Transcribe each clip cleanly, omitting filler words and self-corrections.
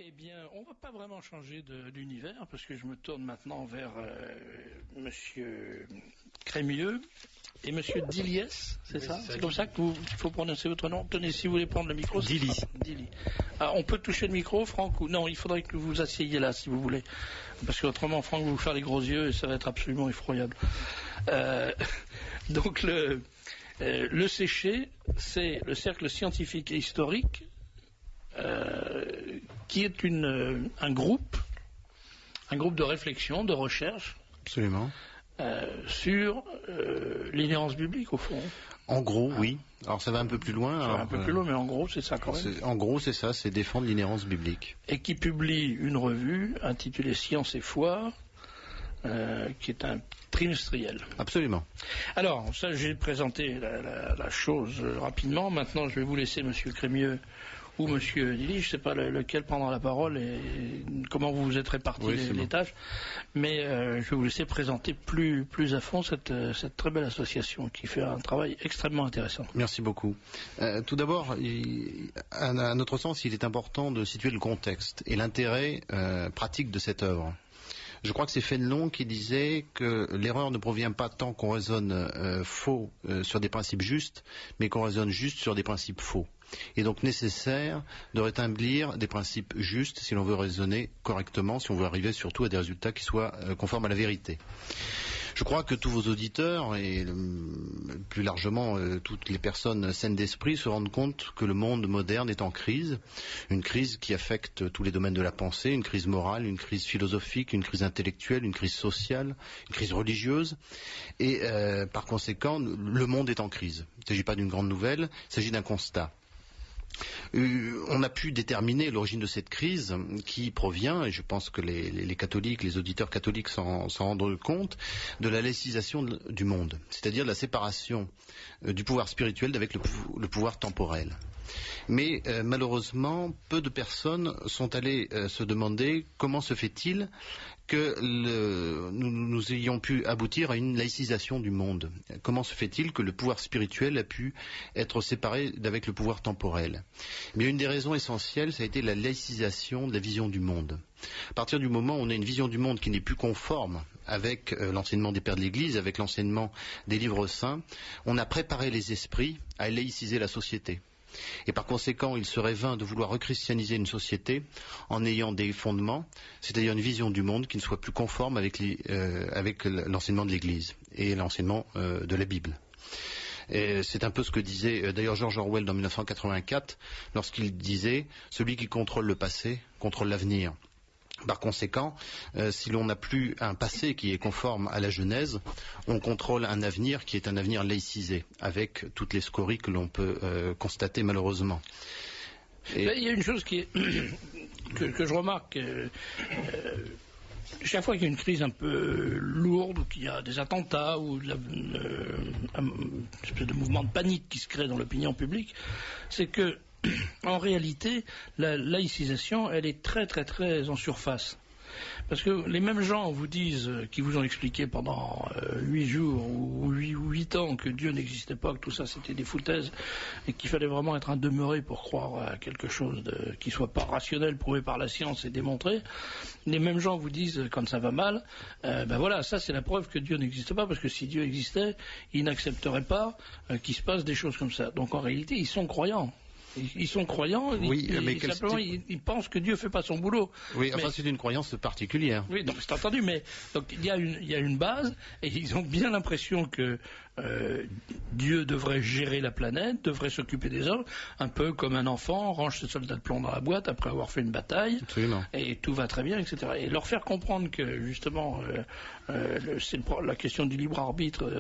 Eh bien, on ne va pas vraiment changer d'univers, parce que je me tourne maintenant vers Monsieur Crémieux et Monsieur Diliès, c'est ça? C'est comme ça qu'il faut prononcer votre nom. Tenez, si vous voulez prendre le micro. Dili. Dili. Ah, on peut toucher le micro, Franck, ou non? Il faudrait que vous asseyez là, si vous voulez, parce qu'autrement, Franck va vous faire les gros yeux et ça va être absolument effroyable. Donc le séché, c'est le cercle scientifique et historique, qui est un groupe de réflexion, de recherche. Absolument. Sur l'inhérence biblique, au fond. En gros, oui. Alors ça va un peu plus loin. Ça va un peu plus loin, mais en gros, c'est ça quand même. En gros, c'est ça, c'est défendre l'inhérence biblique. Et qui publie une revue intitulée Science et foi, qui est un trimestriel. Absolument. Alors, ça, j'ai présenté la chose rapidement. Maintenant, je vais vous laisser, Monsieur Crémieux ou Monsieur Dili, je ne sais pas lequel prendra la parole et comment vous vous êtes répartis les tâches, mais je vais vous laisser présenter plus à fond cette très belle association qui fait un travail extrêmement intéressant. Merci beaucoup. Tout d'abord, à notre sens, il est important de situer le contexte et l'intérêt pratique de cette œuvre. Je crois que c'est Fénelon qui disait que l'erreur ne provient pas tant qu'on raisonne faux sur des principes justes, mais qu'on raisonne juste sur des principes faux. Il est donc nécessaire de rétablir des principes justes si l'on veut raisonner correctement, si on veut arriver surtout à des résultats qui soient conformes à la vérité. Je crois que tous vos auditeurs et plus largement toutes les personnes saines d'esprit se rendent compte que le monde moderne est en crise, une crise qui affecte tous les domaines de la pensée, une crise morale, une crise philosophique, une crise intellectuelle, une crise sociale, une crise religieuse, et par conséquent, le monde est en crise. Il ne s'agit pas d'une grande nouvelle, il s'agit d'un constat. On a pu déterminer l'origine de cette crise qui provient, et je pense que les catholiques, les auditeurs catholiques s'en rendent compte, de la laïcisation du monde, c'est-à-dire de la séparation du pouvoir spirituel avec le pouvoir temporel. Mais malheureusement, peu de personnes sont allées se demander comment se fait-il que nous ayons pu aboutir à une laïcisation du monde. Comment se fait-il que le pouvoir spirituel a pu être séparé d'avec le pouvoir temporel? Mais une des raisons essentielles, ça a été la laïcisation de la vision du monde. À partir du moment où on a une vision du monde qui n'est plus conforme avec l'enseignement des pères de l'Église, avec l'enseignement des livres saints, on a préparé les esprits à laïciser la société. Et par conséquent, il serait vain de vouloir rechristianiser une société en ayant des fondements, c'est-à-dire une vision du monde qui ne soit plus conforme avec l'enseignement de l'Église et l'enseignement de la Bible. Et c'est un peu ce que disait d'ailleurs George Orwell dans 1984, lorsqu'il disait « Celui qui contrôle le passé contrôle l'avenir ». Par conséquent, si l'on n'a plus un passé qui est conforme à la Genèse, on contrôle un avenir qui est un avenir laïcisé, avec toutes les scories que l'on peut constater malheureusement. Il y a une chose que je remarque, chaque fois qu'il y a une crise un peu lourde, ou qu'il y a des attentats, ou un espèce de mouvement de panique qui se crée dans l'opinion publique, c'est que en réalité, la laïcisation, elle est très très très en surface. Parce que les mêmes gens vous disent, qui vous ont expliqué pendant 8 jours ou 8 ans que Dieu n'existait pas, que tout ça c'était des foutaises, et qu'il fallait vraiment être un demeuré pour croire à quelque chose qui soit pas rationnel, prouvé par la science et démontré. Les mêmes gens vous disent, quand ça va mal, ben voilà, ça c'est la preuve que Dieu n'existe pas, parce que si Dieu existait, il n'accepterait pas qu'il se passe des choses comme ça. Donc en réalité, ils sont croyants. Ils sont croyants, oui, mais simplement ils pensent que Dieu fait pas son boulot. Oui, enfin c'est une croyance particulière. Oui, donc c'est entendu, mais donc il y a une base, et ils ont bien l'impression que Dieu devrait gérer la planète, devrait s'occuper des hommes, un peu comme un enfant range ses soldats de plomb dans la boîte après avoir fait une bataille. Absolument. Et tout va très bien, etc. Et leur faire comprendre que justement la question du libre arbitre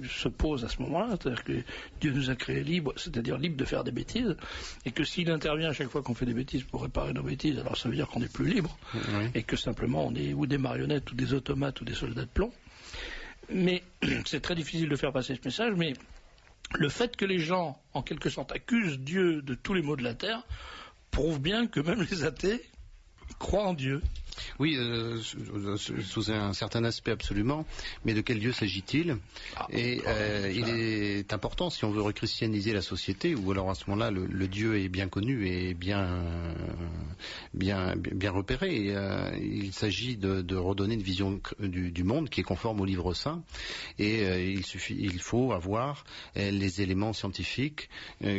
se pose à ce moment-là, c'est-à-dire que Dieu nous a créés libres, c'est-à-dire libres de faire des bêtises, et que s'il intervient à chaque fois qu'on fait des bêtises pour réparer nos bêtises, alors ça veut dire qu'on n'est plus libre, et que simplement on est ou des marionnettes, ou des automates, ou des soldats de plomb. Mais c'est très difficile de faire passer ce message, mais le fait que les gens, en quelque sorte, accusent Dieu de tous les maux de la terre, prouve bien que même les athées croient en Dieu. Oui, sous un certain aspect absolument, mais de quel Dieu s'agit-il? Il est important, si on veut rechristianiser la société, ou alors à ce moment-là, le Dieu est bien connu et bien repéré. Et, il s'agit de redonner une vision du monde qui est conforme au livre saint, et il faut avoir les éléments scientifiques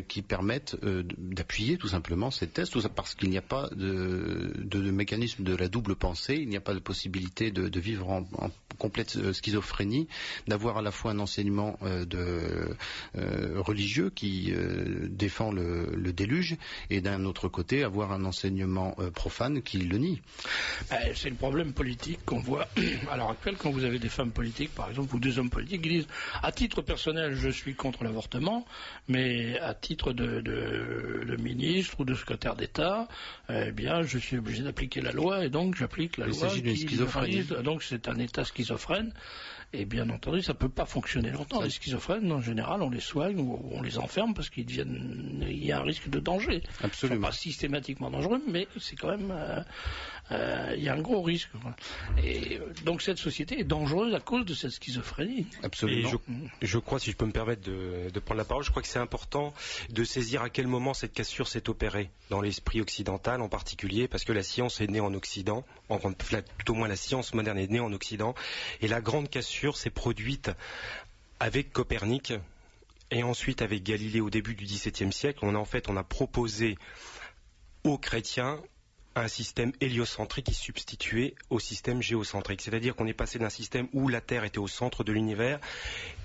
qui permettent d'appuyer tout simplement cette thèse, tout ça parce qu'il n'y a pas de mécanisme de la double pensée, il n'y a pas de possibilité de vivre en complète schizophrénie, d'avoir à la fois un enseignement religieux qui défend le déluge, et d'un autre côté avoir un enseignement profane qui le nie. C'est le problème politique qu'on voit à l'heure actuelle quand vous avez des femmes politiques, par exemple, ou des hommes politiques qui disent à titre personnel je suis contre l'avortement, mais à titre de ministre ou de secrétaire d'État, eh bien je suis obligé d'appliquer la loi, et donc j'applique la loi. Il s'agit d'une schizophrénie. Donc c'est un état schizophrène. Et bien entendu, ça ne peut pas fonctionner longtemps. Les schizophrènes, en général, on les soigne ou on les enferme parce qu'il y a un risque de danger. Absolument. Ils ne sont pas systématiquement dangereux, mais c'est quand même, il y a un gros risque. Et donc cette société est dangereuse à cause de cette schizophrénie. Absolument. Et je crois, si je peux me permettre de prendre la parole, je crois que c'est important de saisir à quel moment cette cassure s'est opérée dans l'esprit occidental en particulier, parce que la science est née en Occident, tout au moins la science moderne est née en Occident, et la grande cassure s'est produite avec Copernic et ensuite avec Galilée au début du XVIIe siècle. On a proposé aux chrétiens un système héliocentrique qui substituait au système géocentrique. C'est-à-dire qu'on est passé d'un système où la Terre était au centre de l'univers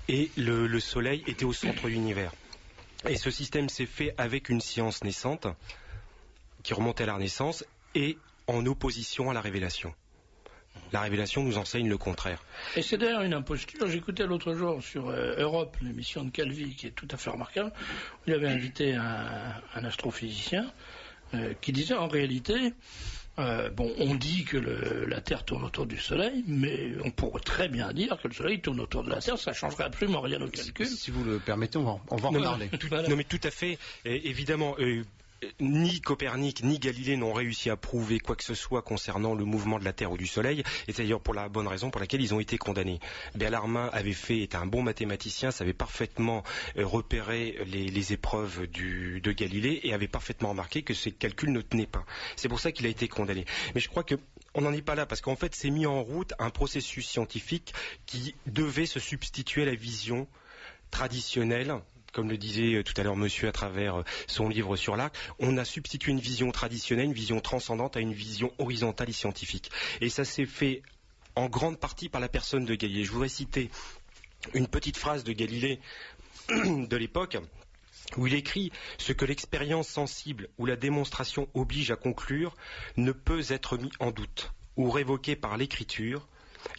et le Soleil était au centre de l'univers. Et ce système s'est fait avec une science naissante qui remontait à la Renaissance et en opposition à la révélation. La révélation nous enseigne le contraire. Et c'est d'ailleurs une imposture. J'écoutais l'autre jour sur Europe, l'émission de Calvi, qui est tout à fait remarquable, où il avait invité un astrophysicien qui disait en réalité, on dit que la Terre tourne autour du Soleil, mais on pourrait très bien dire que le Soleil tourne autour de la Terre, ça ne changerait absolument rien au calcul. Si vous le permettez, on va en parler. Non mais tout à fait, évidemment... ni Copernic ni Galilée n'ont réussi à prouver quoi que ce soit concernant le mouvement de la Terre ou du Soleil, et c'est d'ailleurs pour la bonne raison pour laquelle ils ont été condamnés. Bellarmine était un bon mathématicien, savait parfaitement repérer les épreuves de Galilée et avait parfaitement remarqué que ses calculs ne tenaient pas. C'est pour ça qu'il a été condamné. Mais je crois que on n'en est pas là, parce qu'en fait c'est mis en route un processus scientifique qui devait se substituer à la vision traditionnelle. Comme le disait tout à l'heure monsieur à travers son livre sur l'arc, on a substitué une vision traditionnelle, une vision transcendante à une vision horizontale et scientifique. Et ça s'est fait en grande partie par la personne de Galilée. Je voudrais citer une petite phrase de Galilée de l'époque, où il écrit « Ce que l'expérience sensible ou la démonstration oblige à conclure ne peut être mis en doute ou révoqué par l'écriture,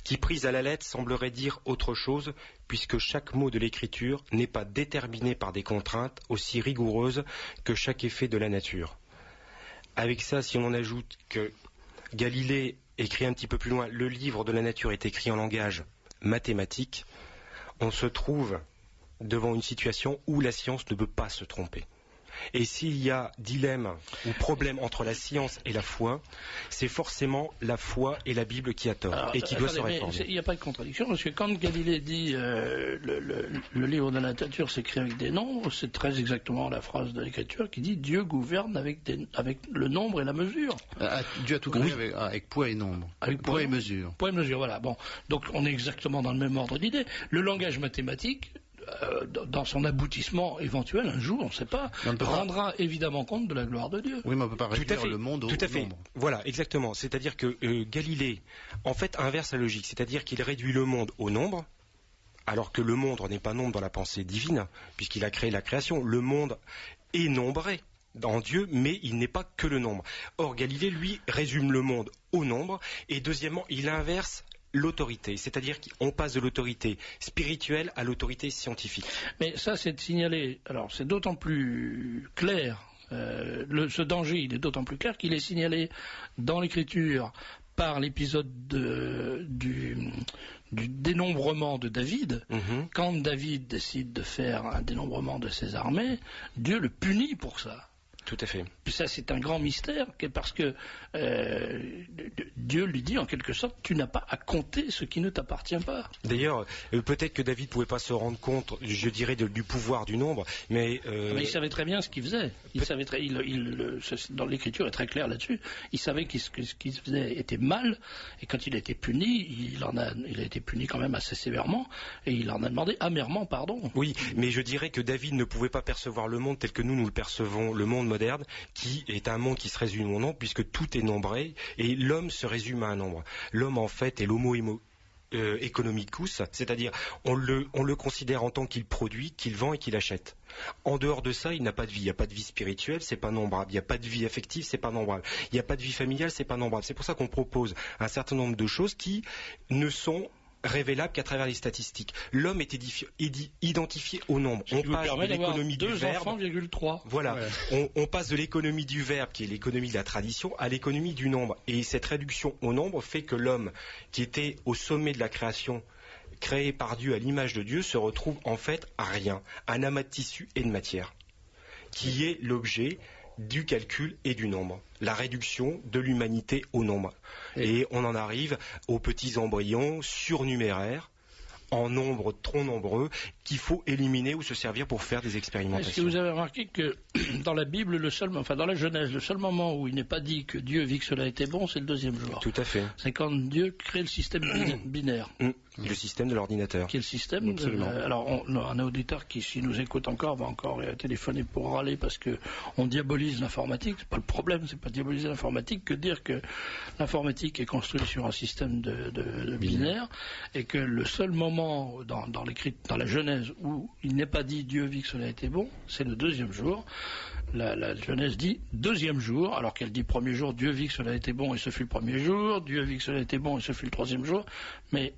qui prise à la lettre semblerait dire autre chose, puisque chaque mot de l'écriture n'est pas déterminé par des contraintes aussi rigoureuses que chaque effet de la nature. » Avec ça, si on en ajoute que Galilée écrit un petit peu plus loin, le livre de la nature est écrit en langage mathématique, on se trouve devant une situation où la science ne peut pas se tromper. Et s'il y a dilemme ou problème entre la science et la foi, c'est forcément la foi et la Bible qui a tort et qui doit se réformer. Il n'y a pas de contradiction, parce que quand Galilée dit le livre de la nature s'écrit avec des nombres, c'est très exactement la phrase de l'écriture qui dit Dieu gouverne avec le nombre et la mesure. Dieu a tout créé avec poids et nombre. Avec poids et mesure. Poids et mesure, voilà. Bon, donc on est exactement dans le même ordre d'idée. Le langage mathématique, dans son aboutissement éventuel, un jour, on ne sait pas, rendra évidemment compte de la gloire de Dieu. Oui, mais on ne peut pas réduire le monde au nombre. Voilà, exactement. C'est-à-dire que Galilée, en fait, inverse la logique. C'est-à-dire qu'il réduit le monde au nombre, alors que le monde n'est pas nombre dans la pensée divine, puisqu'il a créé la création. Le monde est nombré en Dieu, mais il n'est pas que le nombre. Or, Galilée, lui, résume le monde au nombre, et deuxièmement, il inverse l'autorité, c'est-à-dire qu'on passe de l'autorité spirituelle à l'autorité scientifique. Mais ça, c'est de signaler, alors c'est d'autant plus clair, ce danger, il est d'autant plus clair qu'il est signalé dans l'écriture par l'épisode du dénombrement de David. Quand David décide de faire un dénombrement de ses armées, Dieu le punit pour ça. Tout à fait. Ça, c'est un grand mystère, parce que Dieu lui dit en quelque sorte, tu n'as pas à compter ce qui ne t'appartient pas. D'ailleurs, peut-être que David ne pouvait pas se rendre compte, je dirais, du pouvoir du nombre, mais il savait très bien ce qu'il faisait. Dans l'Écriture est très clair là-dessus. Il savait que ce qu'il faisait était mal, et quand il a été puni, il a été puni quand même assez sévèrement, et il en a demandé amèrement pardon. Oui, mais je dirais que David ne pouvait pas percevoir le monde tel que nous le percevons, le monde moderne, qui est un monde qui se résume au nombre, puisque tout est nombré, et l'homme se résume à un nombre. L'homme, en fait, est l'homo economicus, c'est-à-dire on le considère en tant qu'il produit, qu'il vend et qu'il achète. En dehors de ça, il n'a pas de vie. Il n'y a pas de vie spirituelle, c'est pas nombrable. Il n'y a pas de vie affective, c'est pas nombrable. Il n'y a pas de vie familiale, c'est pas nombrable. C'est pour ça qu'on propose un certain nombre de choses qui ne sont révélable qu'à travers les statistiques. L'homme est identifié au nombre. On passe de l'économie du verbe. Voilà. Ouais. On passe de l'économie du verbe, qui est l'économie de la tradition, à l'économie du nombre. Et cette réduction au nombre fait que l'homme, qui était au sommet de la création, créé par Dieu à l'image de Dieu, se retrouve en fait à rien, un amas de tissu et de matière, qui est l'objet du calcul et du nombre, la réduction de l'humanité au nombre. Et on en arrive aux petits embryons surnuméraires, en nombre trop nombreux, qu'il faut éliminer ou se servir pour faire des expérimentations. Est-ce que vous avez remarqué que dans la Bible, dans la Genèse, le seul moment où il n'est pas dit que Dieu vit que cela était bon, c'est le deuxième jour. Tout à fait. C'est quand Dieu crée le système binaire. Le système de l'ordinateur. Qui est le système. Un auditeur qui, s'il nous écoute encore, va encore téléphoner pour râler parce que on diabolise l'informatique. C'est pas le problème, c'est pas diaboliser l'informatique que dire que l'informatique est construite sur un système de binaire et que le seul moment dans la Genèse où il n'est pas dit Dieu vit que cela était bon, c'est le deuxième jour. La Genèse dit deuxième jour, alors qu'elle dit premier jour, Dieu vit que cela était bon et ce fut le premier jour, Dieu vit que cela était bon et ce fut le troisième jour, mais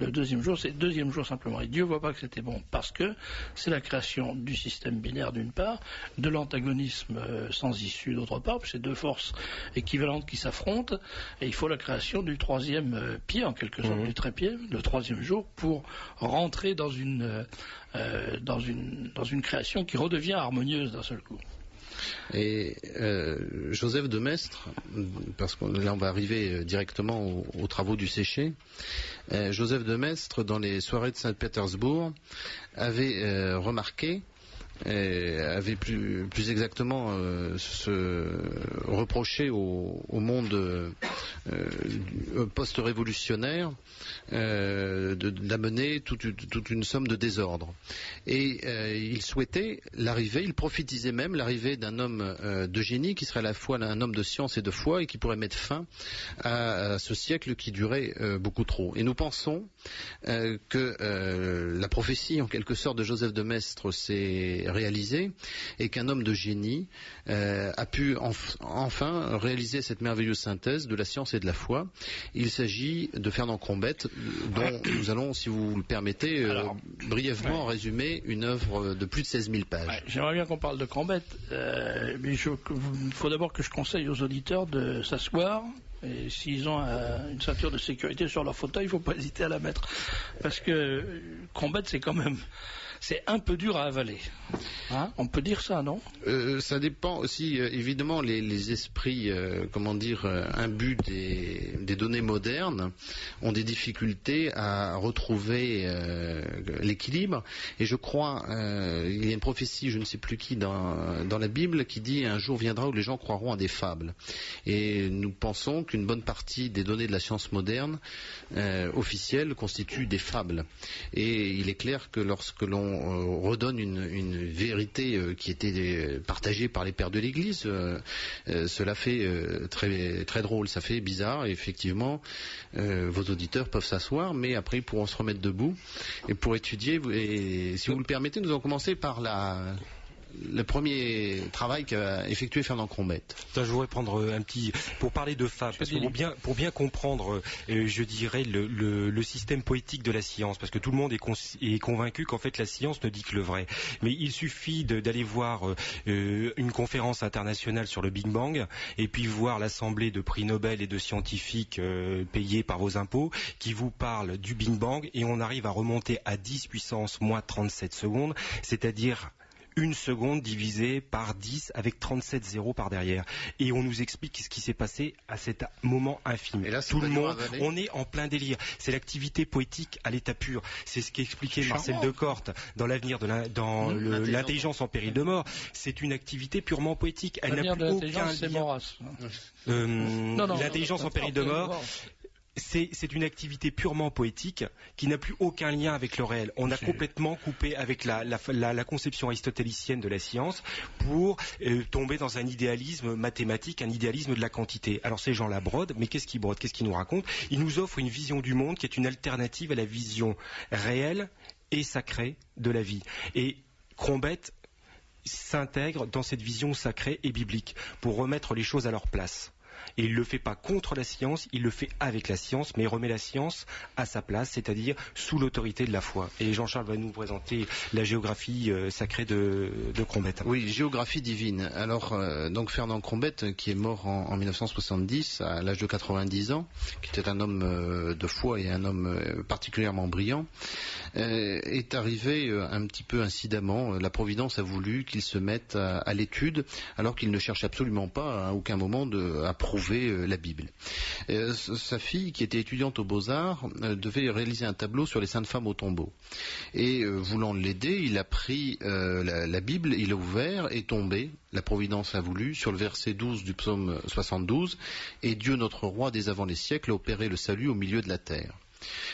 le deuxième jour, c'est le deuxième jour simplement. Et Dieu ne voit pas que c'était bon, parce que c'est la création du système binaire d'une part, de l'antagonisme sans issue d'autre part, c'est deux forces équivalentes qui s'affrontent, et il faut la création du troisième pied, en quelque sorte, du trépied, le troisième jour, pour rentrer dans une création qui redevient harmonieuse d'un seul coup. Et Joseph de Maistre, parce que là on va arriver directement aux travaux du Séché, Joseph de Maistre, dans les soirées de Saint-Pétersbourg, avait remarqué, avait plus exactement se reproché au monde post-révolutionnaire d'amener toute une somme de désordre. Et il souhaitait il prophétisait même l'arrivée d'un homme de génie qui serait à la fois un homme de science et de foi et qui pourrait mettre fin à ce siècle qui durait beaucoup trop. Et nous pensons que la prophétie en quelque sorte de Joseph de Maistre s'est réalisée et qu'un homme de génie a pu enfin réaliser cette merveilleuse synthèse de la science et de la foi. Il s'agit de Fernand Crombette, dont nous allons, si vous le permettez, brièvement résumer une œuvre de plus de 16 000 pages. Ouais, j'aimerais bien qu'on parle de Crombette, mais il faut d'abord que je conseille aux auditeurs de s'asseoir. Et s'ils ont une ceinture de sécurité sur leur fauteuil, il ne faut pas hésiter à la mettre. Parce que Crombette, c'est un peu dur à avaler. Hein, on peut dire ça, non ? Ça dépend aussi, évidemment, les esprits, imbus des données modernes ont des difficultés à retrouver l'équilibre. Et je crois, il y a une prophétie, je ne sais plus qui, dans la Bible, qui dit « Un jour viendra où les gens croiront à des fables ». Et nous pensons qu'une bonne partie des données de la science moderne officielle constituent des fables. Et il est clair que lorsque l'on redonne une vérité qui était partagée par les pères de l'Église, cela fait très, très drôle, ça fait bizarre, et effectivement vos auditeurs peuvent s'asseoir, mais après ils pourront se remettre debout et pour étudier, et si vous le permettez, nous allons commencer par le premier travail qu'a effectué Fernand Crombette. Je voudrais prendre pour parler de fables, parce que pour bien comprendre, je dirais, le système poétique de la science, parce que tout le monde est convaincu qu'en fait la science ne dit que le vrai. Mais il suffit d'aller voir une conférence internationale sur le Big Bang, et puis voir l'assemblée de prix Nobel et de scientifiques payés par vos impôts, qui vous parlent du Big Bang, et on arrive à remonter à 10 puissance moins 37 secondes, c'est-à-dire 1 seconde divisée par 10 avec 37 zéros par derrière. Et on nous explique ce qui s'est passé à cet moment infime. Et là, tout le monde, on est en plein délire. C'est l'activité poétique à l'état pur. C'est ce qu'expliquait Marcel Decorte dans l'avenir dans l'intelligence en péril de mort. C'est une activité purement poétique. Elle n'a plus aucun lien. L'intelligence en péril de mort. C'est une activité purement poétique qui n'a plus aucun lien avec le réel. On a complètement coupé avec la conception aristotélicienne de la science pour tomber dans un idéalisme mathématique, un idéalisme de la quantité. Alors ces gens-là brodent, mais qu'est-ce qu'ils brodent? Qu'est-ce qu'ils nous racontent? Ils nous offrent une vision du monde qui est une alternative à la vision réelle et sacrée de la vie. Et Crombette s'intègre dans cette vision sacrée et biblique pour remettre les choses à leur place. Et il ne le fait pas contre la science, il le fait avec la science, mais il remet la science à sa place, c'est-à-dire sous l'autorité de la foi. Et Jean-Charles va nous présenter la géographie sacrée de Crombette. Oui, géographie divine. Alors, donc Fernand Crombette, qui est mort en 1970, à l'âge de 90 ans, qui était un homme de foi et un homme particulièrement brillant, est arrivé un petit peu incidemment. La Providence a voulu qu'il se mette à l'étude, alors qu'il ne cherche absolument pas à aucun moment à prouver la Bible. Sa fille, qui était étudiante aux Beaux-Arts, devait réaliser un tableau sur les saintes femmes au tombeau. Et voulant l'aider, il a pris la Bible, il l'a ouvert et tombé, la Providence a voulu, sur le verset 12 du psaume 72, « Et Dieu notre roi dès avant les siècles a opéré le salut au milieu de la terre ».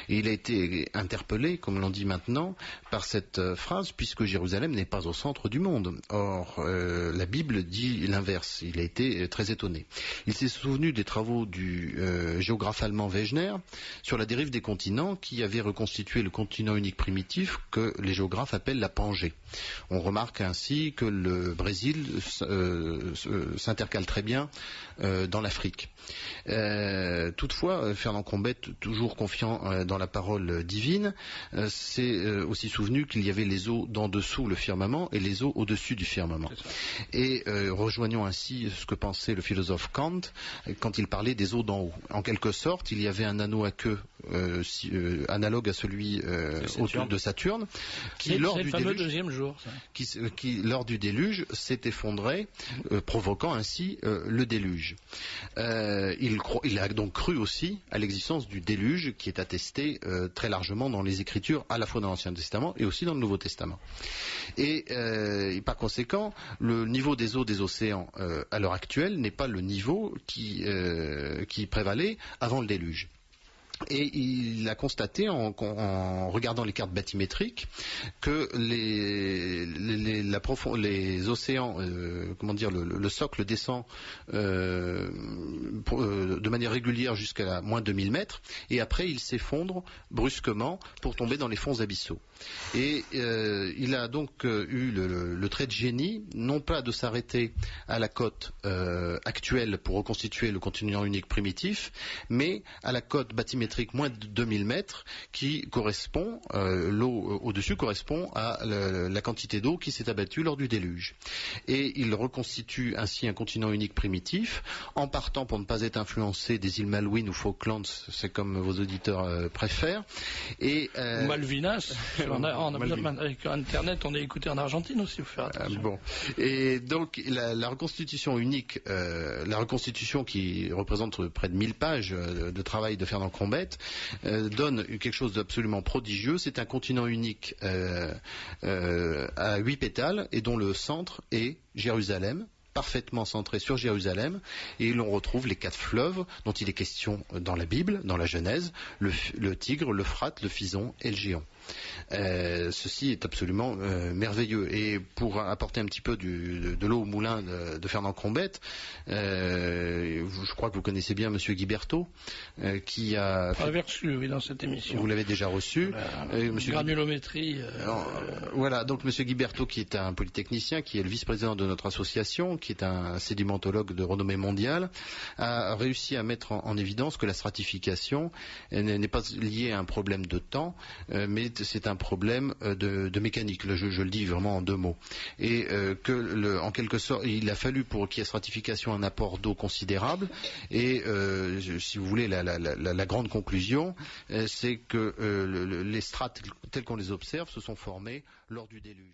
Et il a été interpellé, comme l'on dit maintenant, par cette phrase, puisque Jérusalem n'est pas au centre du monde. Or, la Bible dit l'inverse. Il a été très étonné. Il s'est souvenu des travaux du géographe allemand Wegener sur la dérive des continents, qui avait reconstitué le continent unique primitif que les géographes appellent la Pangée. On remarque ainsi que le Brésil s'intercale très bien dans l'Afrique. Toutefois, Fernand Crombette, toujours confiant dans la parole divine, s'est aussi souvenu qu'il y avait les eaux d'en dessous le firmament et les eaux au-dessus du firmament. Et rejoignons ainsi ce que pensait le philosophe Kant quand il parlait des eaux d'en haut. En quelque sorte, il y avait un anneau à queue analogue à celui de Saturne, qui lors du déluge, deuxième jour, qui lors du déluge s'est effondré, provoquant ainsi le déluge. Il a donc cru aussi à l'existence du déluge, qui est attesté très largement dans les Écritures, à la fois dans l'Ancien Testament et aussi dans le Nouveau Testament. Et par conséquent, le niveau des eaux des océans à l'heure actuelle n'est pas le niveau qui prévalait avant le déluge. Et il a constaté en regardant les cartes bathymétriques que les océans, le socle descend de manière régulière jusqu'à moins 2000 mètres et après il s'effondre brusquement pour tomber dans les fonds abyssaux. Et il a donc eu le trait de génie, non pas de s'arrêter à la côte actuelle pour reconstituer le continent unique primitif, mais à la côte bathymétrique moins de 2000 mètres qui correspond, l'eau au-dessus correspond à la quantité d'eau qui s'est abattue lors du déluge. Et il reconstitue ainsi un continent unique primitif en partant, pour ne pas être influencé, des îles Malouines ou Falklands, c'est comme vos auditeurs préfèrent. Et, Malvinas, avec Internet, on est écouté en Argentine aussi, il faut faire attention. Bon. Et donc la reconstitution unique, la reconstitution qui représente près de 1000 pages de travail de Fernand Crombette, donne quelque chose d'absolument prodigieux. C'est un continent unique à 8 pétales et dont le centre est Jérusalem, parfaitement centré sur Jérusalem, et l'on retrouve les 4 fleuves dont il est question dans la Bible, dans la Genèse, le Tigre, l'Euphrate, le Fison et le Géant. Ceci est absolument merveilleux. Et pour apporter un petit peu de l'eau au moulin de Fernand Crombette, je crois que vous connaissez bien Monsieur Guiberto, qui a... reçu, oui, dans cette émission. Vous l'avez déjà reçu. Granulométrie. Voilà, donc Monsieur Guiberto, qui est un polytechnicien, qui est le vice-président de notre association, qui est un sédimentologue de renommée mondiale, a réussi à mettre en évidence que la stratification n'est pas liée à un problème de temps, mais c'est un problème de mécanique. Je le dis vraiment en 2 mots. Et en quelque sorte, il a fallu pour qu'il y ait stratification un apport d'eau considérable. Et si vous voulez, la grande conclusion, c'est que les strates telles qu'on les observe se sont formées lors du déluge.